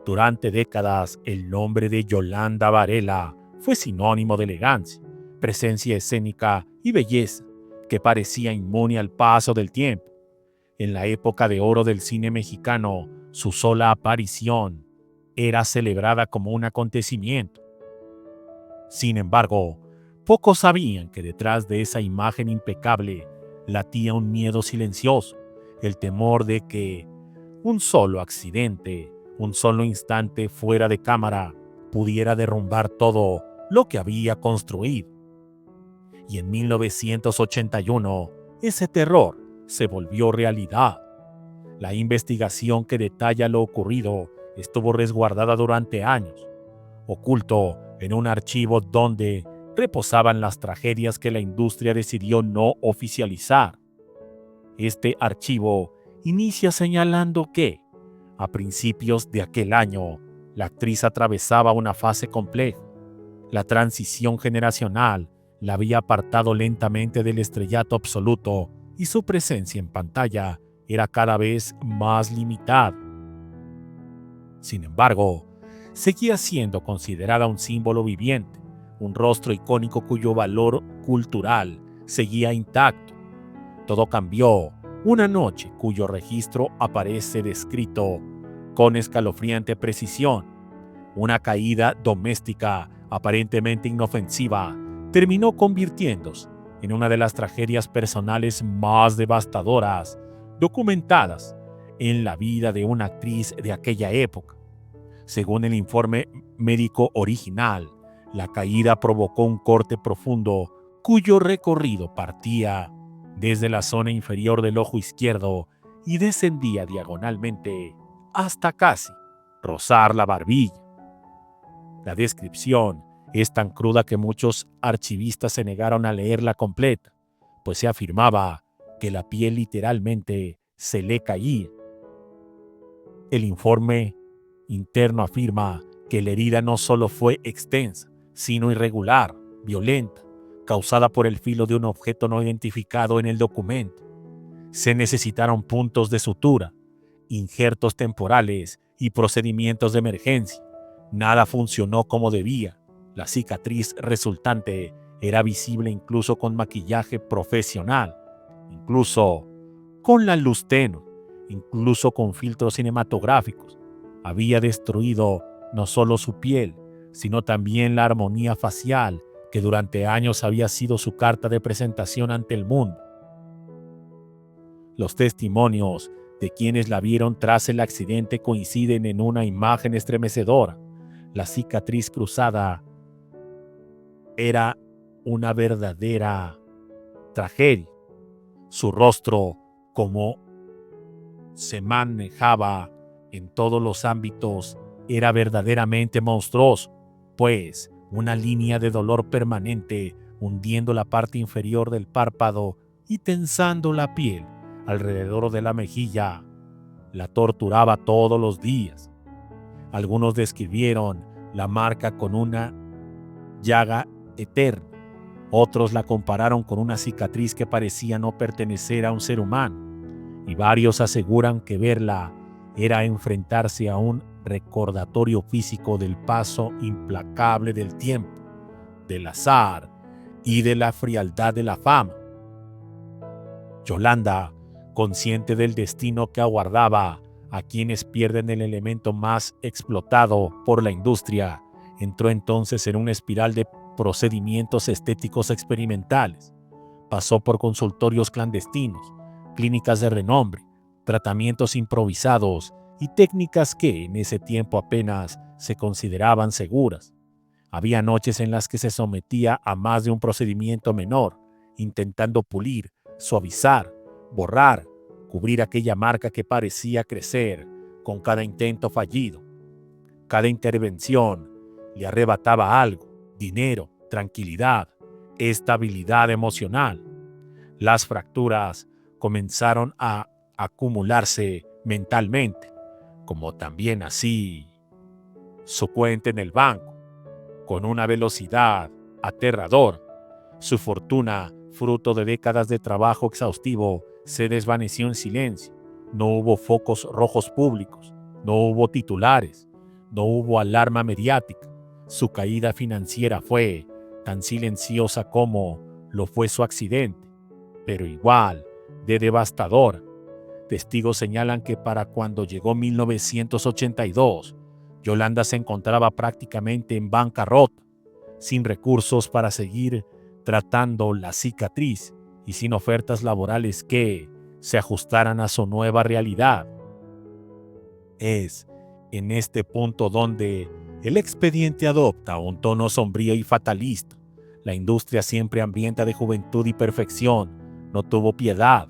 Durante décadas, el nombre de Yolanda Varela fue sinónimo de elegancia, presencia escénica y belleza, que parecía inmune al paso del tiempo. En la época de oro del cine mexicano, su sola aparición era celebrada como un acontecimiento. Sin embargo, pocos sabían que detrás de esa imagen impecable latía un miedo silencioso, el temor de que un solo accidente, un solo instante fuera de cámara, pudiera derrumbar todo lo que había construido. Y en 1981, ese terror se volvió realidad. La investigación que detalla lo ocurrido estuvo resguardada durante años, oculto en un archivo donde reposaban las tragedias que la industria decidió no oficializar. Este archivo inicia señalando que, a principios de aquel año, la actriz atravesaba una fase compleja. La transición generacional la había apartado lentamente del estrellato absoluto y su presencia en pantalla era cada vez más limitada. Sin embargo, seguía siendo considerada un símbolo viviente, un rostro icónico cuyo valor cultural seguía intacto. Todo cambió una noche cuyo registro aparece descrito con escalofriante precisión. Una caída doméstica aparentemente inofensiva terminó convirtiéndose en una de las tragedias personales más devastadoras documentadas en la vida de una actriz de aquella época. Según el informe médico original, la caída provocó un corte profundo cuyo recorrido partía desde la zona inferior del ojo izquierdo y descendía diagonalmente hasta casi rozar la barbilla. La descripción es tan cruda que muchos archivistas se negaron a leerla completa, pues se afirmaba que la piel literalmente se le caía. El informe interno afirma que la herida no solo fue extensa, sino irregular, violenta, causada por el filo de un objeto no identificado en el documento. Se necesitaron puntos de sutura, injertos temporales y procedimientos de emergencia. Nada funcionó como debía. La cicatriz resultante era visible incluso con maquillaje profesional, incluso con la luz tenue, incluso con filtros cinematográficos. Había destruido no solo su piel, sino también la armonía facial que durante años había sido su carta de presentación ante el mundo. Los testimonios de quienes la vieron tras el accidente coinciden en una imagen estremecedora. La cicatriz cruzada era una verdadera tragedia. Su rostro, como se manejaba en todos los ámbitos, era verdaderamente monstruoso, pues una línea de dolor permanente hundiendo la parte inferior del párpado y tensando la piel alrededor de la mejilla la torturaba todos los días. Algunos describieron la marca con una llaga eterna. Otros la compararon con una cicatriz que parecía no pertenecer a un ser humano. Y varios aseguran que verla era enfrentarse a un recordatorio físico del paso implacable del tiempo, del azar y de la frialdad de la fama. Yolanda, consciente del destino que aguardaba a quienes pierden el elemento más explotado por la industria, entró entonces en una espiral de procedimientos estéticos experimentales. Pasó por consultorios clandestinos, clínicas de renombre, tratamientos improvisados y técnicas que en ese tiempo apenas se consideraban seguras. Había noches en las que se sometía a más de un procedimiento menor, intentando pulir, suavizar, borrar, cubrir aquella marca que parecía crecer con cada intento fallido. Cada intervención le arrebataba algo: dinero, tranquilidad, estabilidad emocional. Las fracturas comenzaron a acumularse mentalmente, como también así su cuenta en el banco, con una velocidad aterradora. Su fortuna, fruto de décadas de trabajo exhaustivo, se desvaneció en silencio. No hubo focos rojos públicos, no hubo titulares, No hubo alarma mediática. Su caída financiera fue tan silenciosa como lo fue su accidente, pero igual de devastadora. Testigos señalan que para cuando llegó 1982, Yolanda se encontraba prácticamente en bancarrota, sin recursos para seguir tratando la cicatriz y sin ofertas laborales que se ajustaran a su nueva realidad. Es en este punto donde el expediente adopta un tono sombrío y fatalista. La industria, siempre hambrienta de juventud y perfección, no tuvo piedad.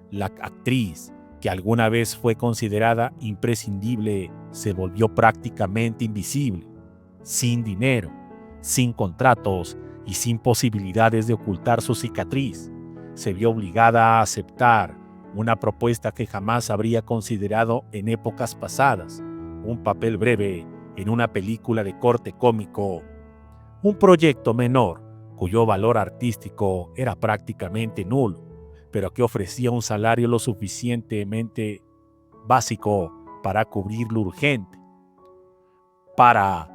La actriz, que alguna vez fue considerada imprescindible, se volvió prácticamente invisible. Sin dinero, sin contratos y sin posibilidades de ocultar su cicatriz, se vio obligada a aceptar una propuesta que jamás habría considerado en épocas pasadas: un papel breve en una película de corte cómico, un proyecto menor cuyo valor artístico era prácticamente nulo, pero que ofrecía un salario lo suficientemente básico para cubrir lo urgente, para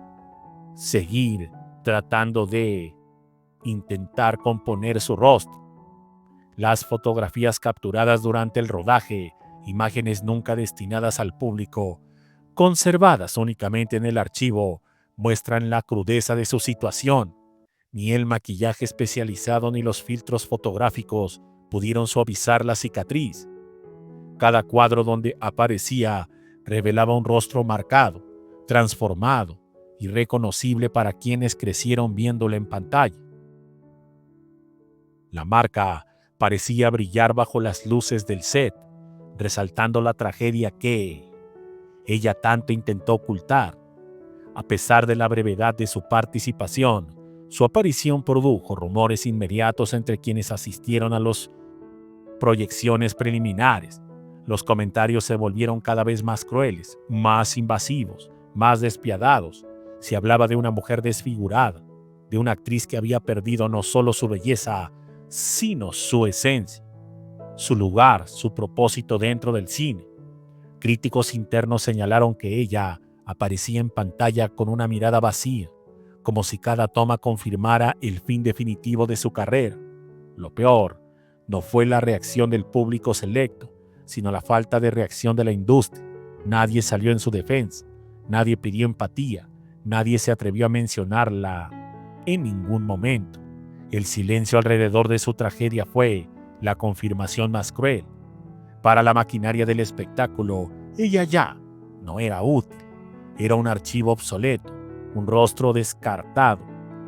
seguir tratando de intentar componer su rostro. Las fotografías capturadas durante el rodaje, imágenes nunca destinadas al público, conservadas únicamente en el archivo, muestran la crudeza de su situación. Ni el maquillaje especializado ni los filtros fotográficos pudieron suavizar la cicatriz. Cada cuadro donde aparecía revelaba un rostro marcado, transformado, irreconocible para quienes crecieron viéndolo en pantalla. La marca parecía brillar bajo las luces del set, resaltando la tragedia que ella tanto intentó ocultar. A pesar de la brevedad de su participación, su aparición produjo rumores inmediatos entre quienes asistieron a las proyecciones preliminares. Los comentarios se volvieron cada vez más crueles, más invasivos, más despiadados. Se hablaba de una mujer desfigurada, de una actriz que había perdido no solo su belleza, sino su esencia, su lugar, su propósito dentro del cine. Críticos internos señalaron que ella aparecía en pantalla con una mirada vacía, como si cada toma confirmara el fin definitivo de su carrera. Lo peor no fue la reacción del público selecto, sino la falta de reacción de la industria. Nadie salió en su defensa, nadie pidió empatía, nadie se atrevió a mencionarla en ningún momento. El silencio alrededor de su tragedia fue la confirmación más cruel. Para la maquinaria del espectáculo, ella ya no era útil. Era un archivo obsoleto, un rostro descartado,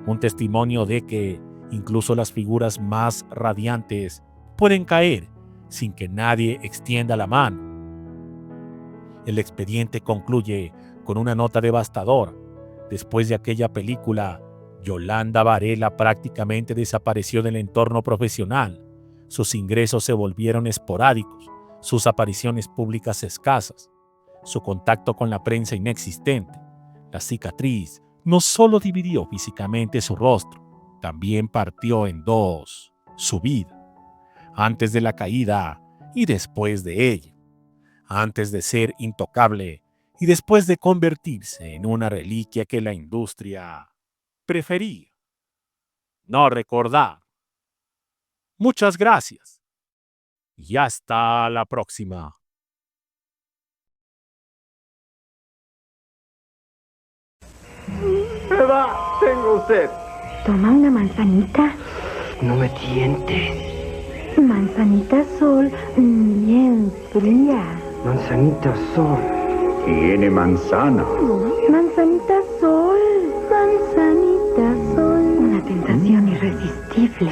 un testimonio de que incluso las figuras más radiantes pueden caer sin que nadie extienda la mano. El expediente concluye con una nota devastadora. Después de aquella película, Yolanda Varela prácticamente desapareció del entorno profesional. Sus ingresos se volvieron esporádicos, sus apariciones públicas escasas, su contacto con la prensa inexistente. La cicatriz no solo dividió físicamente su rostro, también partió en dos su vida, antes de la caída y después de ella, antes de ser intocable y después de convertirse en una reliquia que la industria prefería no recordar. Muchas gracias y hasta la próxima. Eva, tengo usted. Toma una manzanita. No me tientes. Manzanita Sol, bien fría. Manzanita Sol. Tiene manzana. Manzanita Sol, manzanita Sol. Una tentación irresistible.